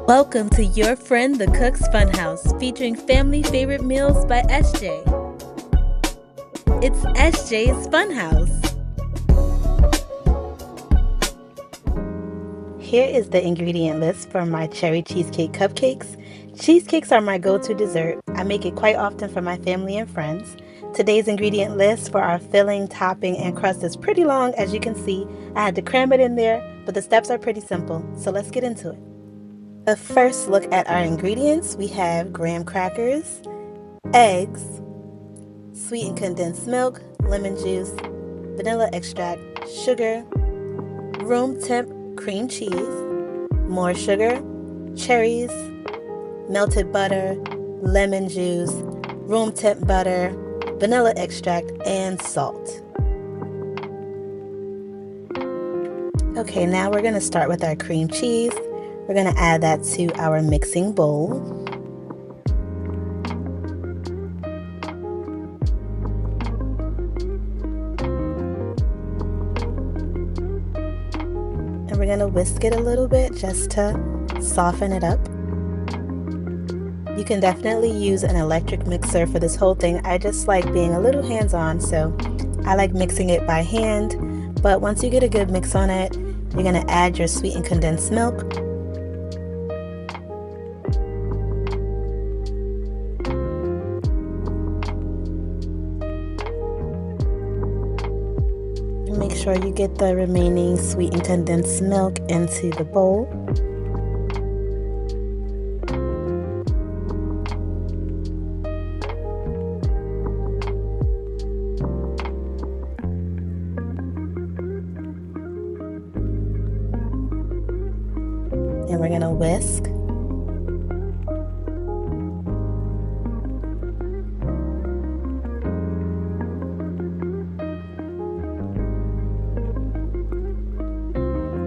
Welcome to Your Friend the Cook's Funhouse, featuring family favorite meals by SJ. It's SJ's Funhouse. Here is the ingredient list for my Cherry Cheesecake Cupcakes. Cheesecakes are my go-to dessert. I make it quite often for my family and friends. Today's ingredient list for our filling, topping, and crust is pretty long, as you can see. I had to cram it in there, but the steps are pretty simple, so let's get into it. A first look at our ingredients. We have graham crackers, eggs, sweetened condensed milk, lemon juice, vanilla extract, sugar, room temp cream cheese, more sugar, cherries, melted butter, lemon juice, room temp butter, vanilla extract, and salt. Okay, now we're going to start with our cream cheese. We're going to add that to our mixing bowl. And we're going to whisk it a little bit just to soften it up. You can definitely use an electric mixer for this whole thing. I just like being a little hands-on, so I like mixing it by hand. But once you get a good mix on it, you're going to add your sweetened condensed milk. Make sure you get the remaining sweetened condensed milk into the bowl. And we're going to whisk.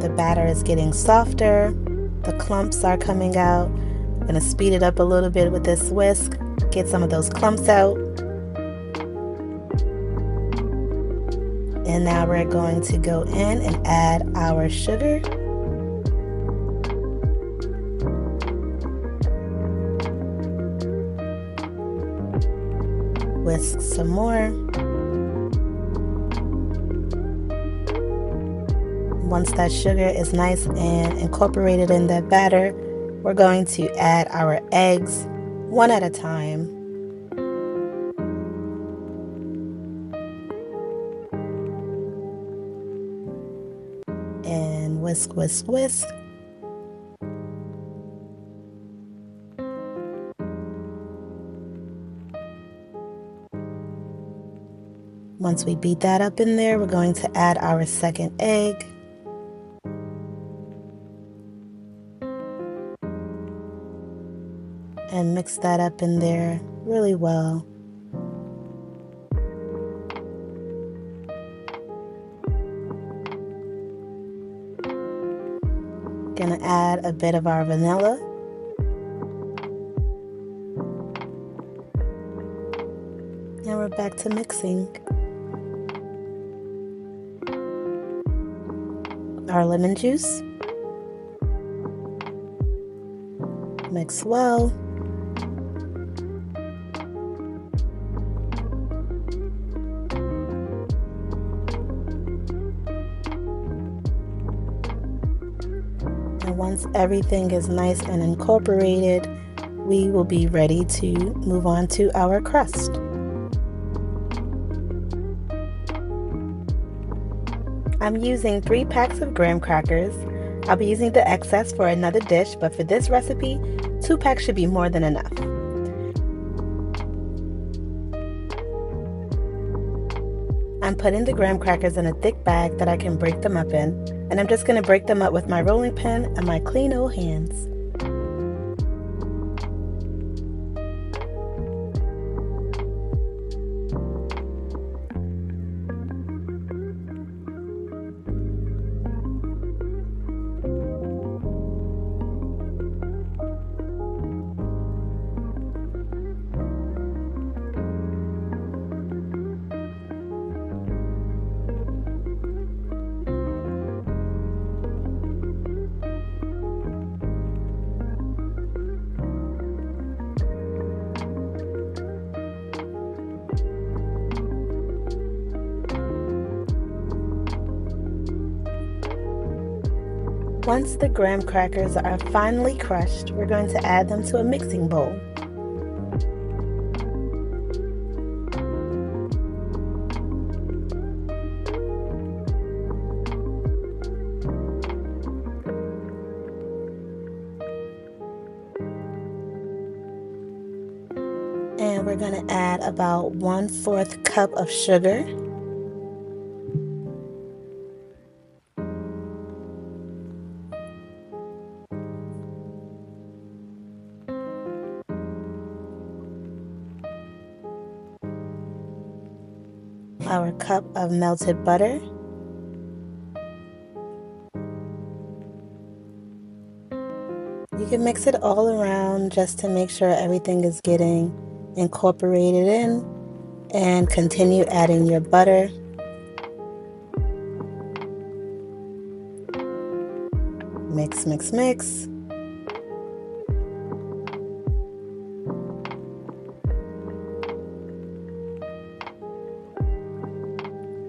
The batter is getting softer. The clumps are coming out. I'm going to speed it up a little bit with this whisk. Get some of those clumps out. And now we're going to go in and add our sugar. Whisk some more. Once that sugar is nice and incorporated in that batter, we're going to add our eggs one at a time. And whisk, whisk, whisk. Once we beat that up in there, we're going to add our second egg. And mix that up in there really well. Gonna add a bit of our vanilla. And we're back to mixing. Our lemon juice. Mix well. And once everything is nice and incorporated, we will be ready to move on to our crust. I'm using 3 packs of graham crackers. I'll be using the excess for another dish, but for this recipe, 2 packs should be more than enough. I'm putting the graham crackers in a thick bag that I can break them up in, and I'm just going to break them up with my rolling pin and my clean old hands. Once the graham crackers are finely crushed, we're going to add them to a mixing bowl. And we're going to add about 1/4 cup of sugar. Our cup of melted butter. You can mix it all around just to make sure everything is getting incorporated in, and continue adding your butter. Mix, mix, mix.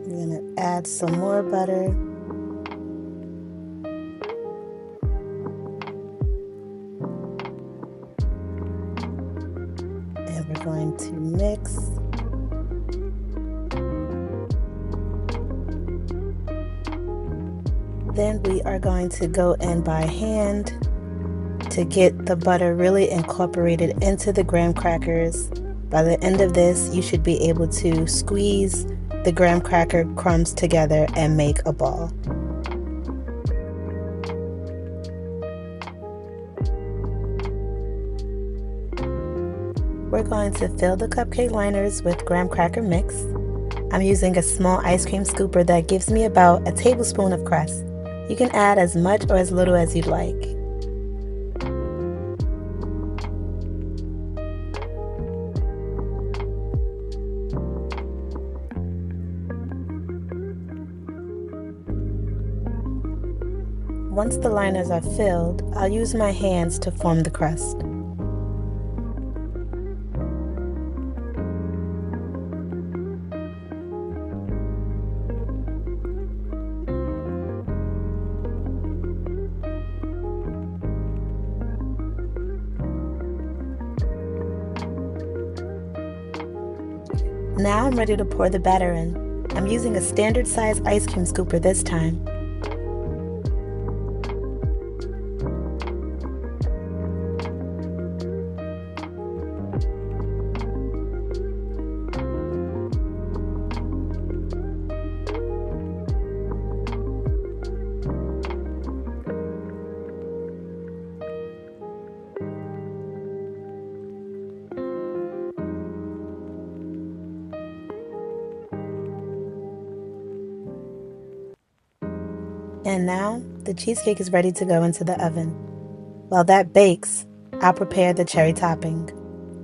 You're going to add some more butter. And we're going to mix. Then we are going to go in by hand to get the butter really incorporated into the graham crackers. By the end of this, you should be able to squeeze the graham cracker crumbs together and make a ball. We're going to fill the cupcake liners with graham cracker mix. I'm using a small ice cream scooper that gives me about a tablespoon of crust. You can add as much or as little as you'd like. Once the liners are filled, I'll use my hands to form the crust. Now I'm ready to pour the batter in. I'm using a standard size ice cream scooper this time. And now the cheesecake is ready to go into the oven. While that bakes, I'll prepare the cherry topping.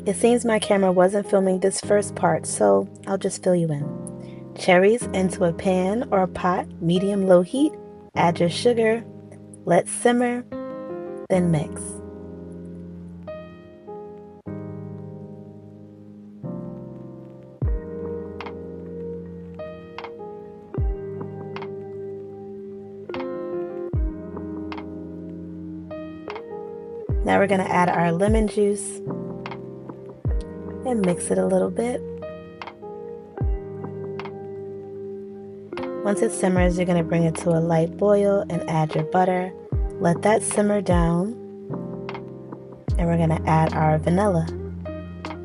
It seems my camera wasn't filming this first part, so I'll just fill you in. Cherries into a pan or a pot, medium-low heat. Add your sugar, let simmer, then mix. Now we're going to add our lemon juice and mix it a little bit. Once it simmers, you're going to bring it to a light boil and add your butter. Let that simmer down, and we're going to add our vanilla.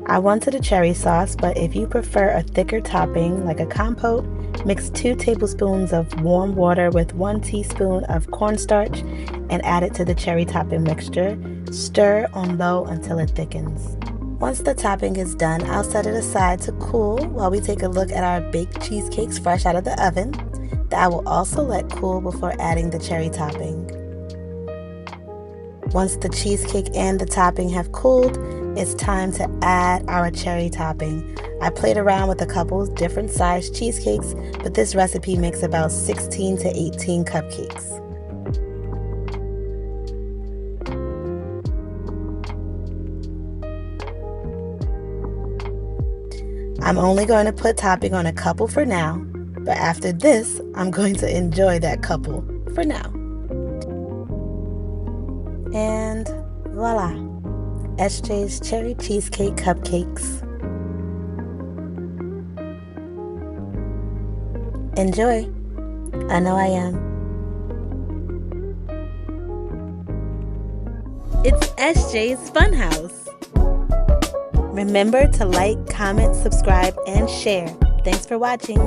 I wanted a cherry sauce, but if you prefer a thicker topping like a compote, mix 2 tablespoons of warm water with 1 teaspoon of cornstarch and add it to the cherry topping mixture. Stir on low until it thickens. Once the topping is done, I'll set it aside to cool while we take a look at our baked cheesecakes fresh out of the oven that I will also let cool before adding the cherry topping. Once the cheesecake and the topping have cooled, it's time to add our cherry topping. I played around with a couple different sized cheesecakes, but this recipe makes about 16 to 18 cupcakes. I'm only going to put topping on a couple for now, but after this, I'm going to enjoy that couple for now. And voila, SJ's Cherry Cheesecake Cupcakes. Enjoy. I know I am. It's SJ's Funhouse. Remember to like, comment, subscribe, and share. Thanks for watching.